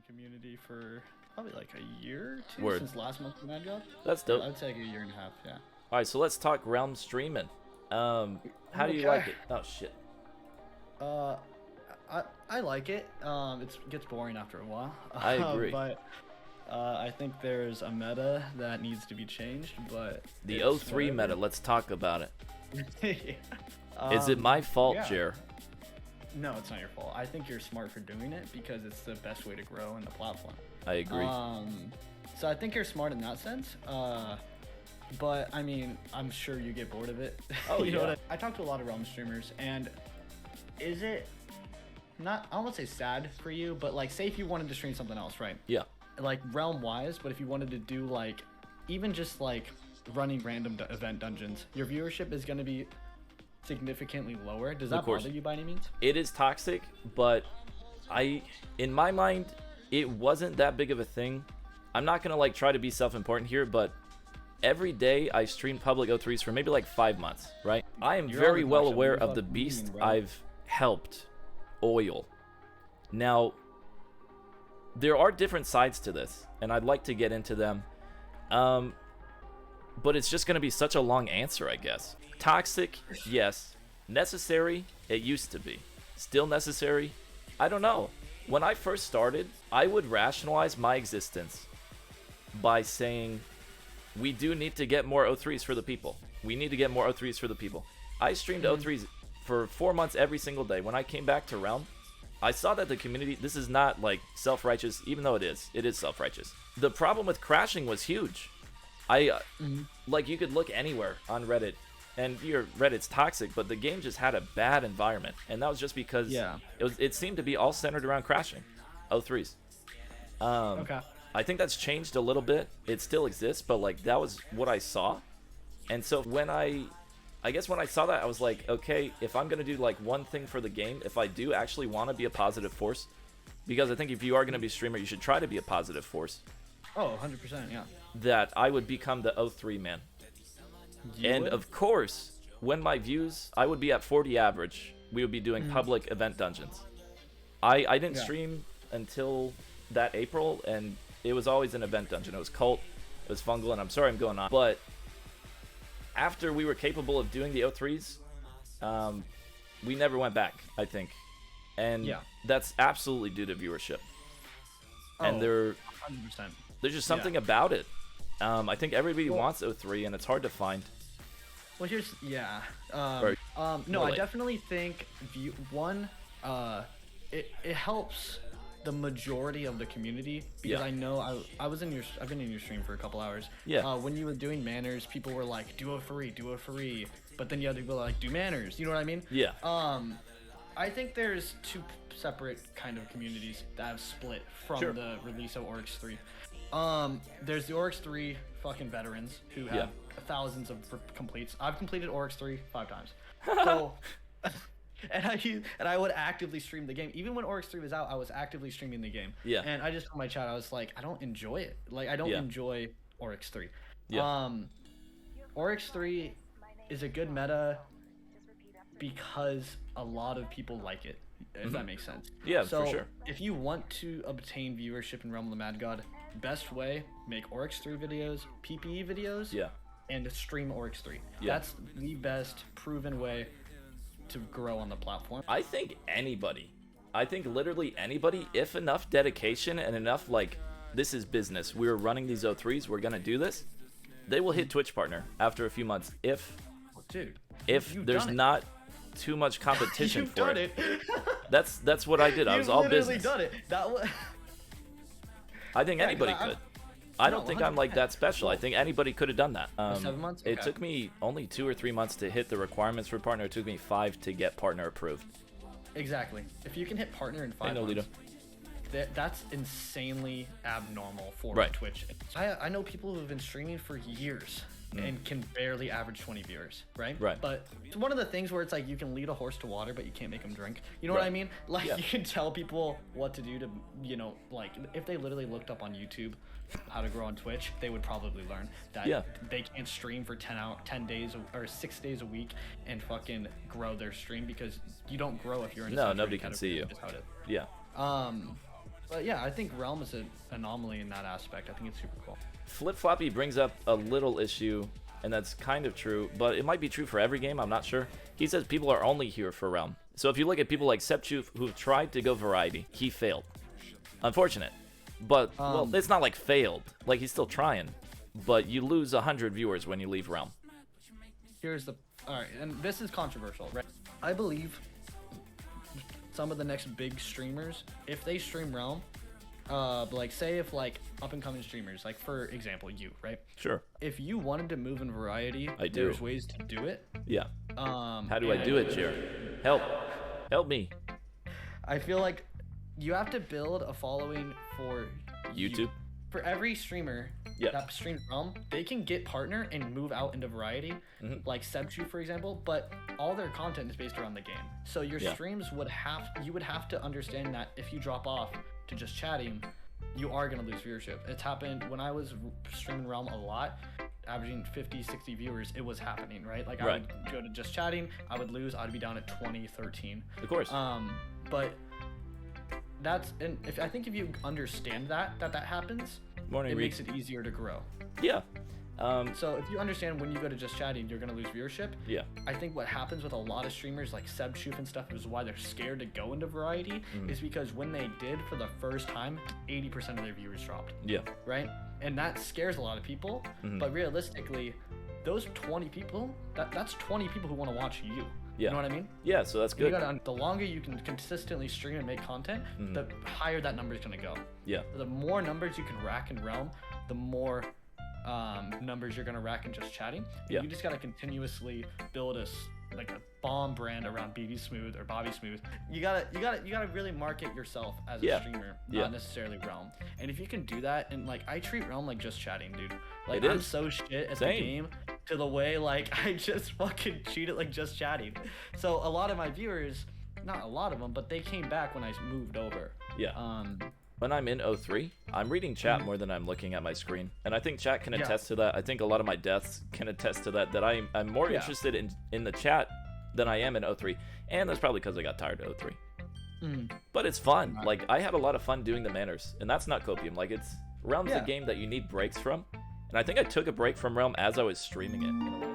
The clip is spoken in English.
community for probably like a year or two. Word. Since last month of Mad God. That's dope. I'd say like a year and a half, yeah. All right, so let's talk realm streaming. How do you like it? Oh shit. I like it. It gets boring after a while. I agree. But I think there's a meta that needs to be changed. But the 03 meta. Let's talk about it. Is it my fault, yeah. Jare? No, it's not your fault. I think you're smart for doing it because it's the best way to grow in the platform. I agree. So I think you're smart in that sense. But I mean, I'm sure you get bored of it. Oh, you yeah. know what I talked to a lot of realm streamers, and is it not? I won't say sad for you, but like, say if you wanted to stream something else, right? Yeah. Like realm wise, but if you wanted to do like even just like running random event dungeons, your viewership is going to be significantly lower. Does that bother you by any means? It is toxic, but in my mind, it wasn't that big of a thing. I'm not gonna like try to be self-important here, but every day I stream public O3s for maybe like 5 months, right? I am very well aware of the beast I've helped oil. Now, there are different sides to this, and I'd like to get into them. But it's just gonna be such a long answer, I guess. Toxic, yes. Necessary, it used to be. Still necessary? I don't know. When I first started, I would rationalize my existence by saying, we do need to get more O3s for the people. We need to get more O3s for the people. I streamed O3s for 4 months every single day. When I came back to Realm, I saw that the community, this is not like self-righteous, even though it is self-righteous. The problem with crashing was huge. Like, you could look anywhere on Reddit, and your Reddit's toxic, but the game just had a bad environment, and that was just because it seemed to be all centered around crashing O3s. Okay. I think that's changed a little bit. It still exists, but like, that was what I saw. And so when I guess when I saw that, I was like, okay, if I'm gonna do like one thing for the game, if I do actually want to be a positive force, because I think if you are gonna be a streamer, you should try to be a positive force. Oh, 100%, yeah. That I would become the O3 man. And of course, when my views, I would be at 40 average. We would be doing public event dungeons. I didn't stream until that April, and it was always an event dungeon. It was cult, it was fungal, and I'm sorry I'm going on. But after we were capable of doing the O3s, we never went back, I think. And that's absolutely due to viewership. And 100%. There's just something about it. I think everybody wants O3, and it's hard to find. Well, here's no, I definitely think it helps the majority of the community, because I know I've been in your stream for a couple hours. Yeah. When you were doing manners, people were like, do a free, but then you had to go like, do manners. You know what I mean? Yeah. I think there's two separate kind of communities that have split from the release of Oryx 3. There's the Oryx 3 fucking veterans who have thousands of completes. I've completed Oryx 3 5 times. So, and I would actively stream the game. Even when Oryx 3 was out, I was actively streaming the game. Yeah. And I just told my chat, I was like, I don't enjoy it. Like, I don't enjoy Oryx 3. Yeah. Oryx 3 is a good meta because a lot of people like it. If that makes sense. Yeah, so for sure. If you want to obtain viewership in Realm of the Mad God, best way, make Oryx 3 videos, PPE videos, and stream Oryx 3. That's the best proven way to grow on the platform. I think literally anybody, if enough dedication and enough like, this is business, we're running these O3s, we're gonna do this, they will hit Twitch partner after a few months if there's not too much competition for it. That's what I did. I was all business. Done it. I think anybody could. I don't think I'm like that special. I think anybody could have done that. 7 months? Okay. It took me only 2 or 3 months to hit the requirements for partner. It took me 5 to get partner approved. Exactly. If you can hit partner in 5 months, that's insanely abnormal for Twitch. I know people who have been streaming for years and can barely average 20 viewers, right? Right. But it's one of the things where it's like, you can lead a horse to water, but you can't make them drink. You know what I mean? Like, you can tell people what to do to, you know, like, if they literally looked up on YouTube how to grow on Twitch, they would probably learn that they can't stream for 10 days or 6 days a week and fucking grow their stream, because you don't grow if you're in a nobody can see you. Yeah. But yeah, I think Realm is an anomaly in that aspect. I think it's super cool. Flip Floppy brings up a little issue, and that's kind of true, but it might be true for every game, I'm not sure. He says people are only here for Realm. So if you look at people like Sepchu who've tried to go variety, he failed. Unfortunate. But, well, it's not like failed. Like, he's still trying. But you lose 100 viewers when you leave Realm. Here's the... Alright, and this is controversial, right? I believe some of the next big streamers, if they stream Realm, like, say if, like, up-and-coming streamers, like, for example, you, right? Sure. If you wanted to move in variety, there's ways to do it. Yeah. How do I do it, Jare? Help. Help me. I feel like you have to build a following for YouTube. For every streamer that streams Realm, they can get partner and move out into variety, like Sebchu, for example. But all their content is based around the game. So your streams would have to understand that if you drop off to just chatting, you are gonna lose viewership. It's happened when I was streaming Realm a lot, averaging 50, 60 viewers. It was happening, right? Like I would go to just chatting, I would lose, I'd be down at 20, 13. Of course. But I think if you understand that happens, it makes it easier to grow. Yeah. So if you understand when you go to just chatting, you're gonna lose viewership. Yeah. I think what happens with a lot of streamers like Sebshoof and stuff is why they're scared to go into variety is because when they did for the first time, 80% of their viewers dropped. Yeah. Right? And that scares a lot of people. But realistically, those 20 people, that's 20 people who want to watch you. Yeah. You know what I mean? Yeah, so that's good. The longer you can consistently stream and make content, the higher that number is going to go. Yeah. The more numbers you can rack in Realm, the more numbers you're going to rack in just chatting. Yeah. You just got to continuously build a bomb brand around BBSmooth or BobbySmooth. You gotta really market yourself as a streamer, not necessarily Realm. And if you can do that, and like I treat Realm like just chatting, dude. Like I'm so shit at the game to the way like I just fucking treat it like just chatting. So a lot of my viewers, not a lot of them, but they came back when I moved over. Yeah. When I'm in 03, I'm reading chat more than I'm looking at my screen. And I think chat can attest to that. I think a lot of my deaths can attest to that I'm more interested in the chat than I am in 03. And that's probably because I got tired of 03. But it's fun. Like, I had a lot of fun doing the manners. And that's not copium. Like, Realm's a game that you need breaks from. And I think I took a break from Realm as I was streaming it, in a way.